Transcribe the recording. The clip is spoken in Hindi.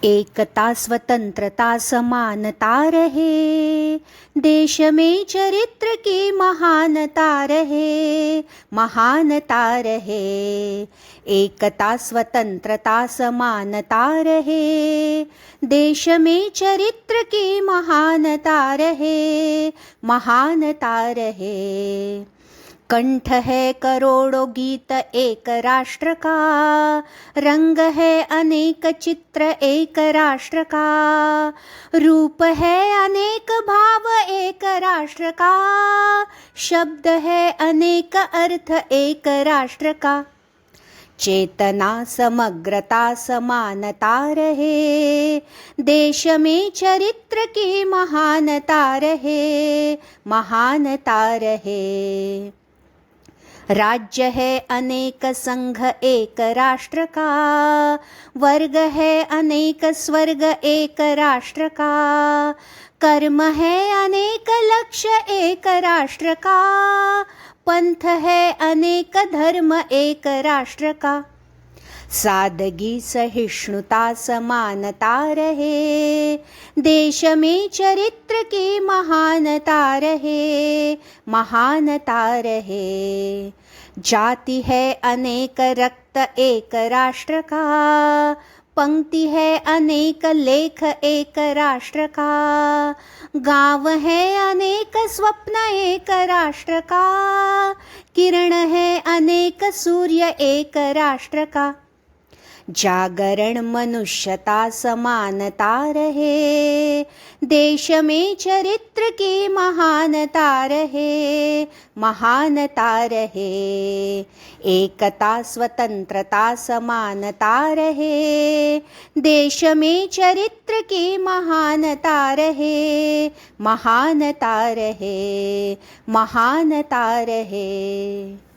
एकता स्वतंत्रता समानता रहे, देश में चरित्र की महानता रहे, महानता रहे। एकता स्वतंत्रता समानता रहे, देश में चरित्र की महानता रहे, महानता रहे। कंठ है करोड़ों गीत एक राष्ट्र का, रंग है अनेक चित्र एक राष्ट्र का, रूप है अनेक भाव एक राष्ट्र का, शब्द है अनेक अर्थ एक राष्ट्र का। चेतना समग्रता समानता रहे, देश में चरित्र की महानता रहे, महानता रहे। राज्य है अनेक संघ एक राष्ट्र का, वर्ग है अनेक स्वर्ग एक राष्ट्र का, कर्म है अनेक लक्ष्य एक राष्ट्र का, पंथ है अनेक धर्म एक राष्ट्र का। सादगी सहिष्णुता समानता रहे, देश में चरित्र की महानता रहे, महानता रहे। जाति है अनेक रक्त एक राष्ट्र का, पंक्ति है अनेक लेख एक राष्ट्र का, गाँव है अनेक स्वप्न एक राष्ट्र का, किरण है अनेक सूर्य एक राष्ट्र का। जागरण मनुष्यता समानता रहे, देश में चरित्र की महानता रहे, महानता रहे। एकता स्वतंत्रता समानता रहे, देश में चरित्र की महानता रहे, महानता रहे, महानता रहे।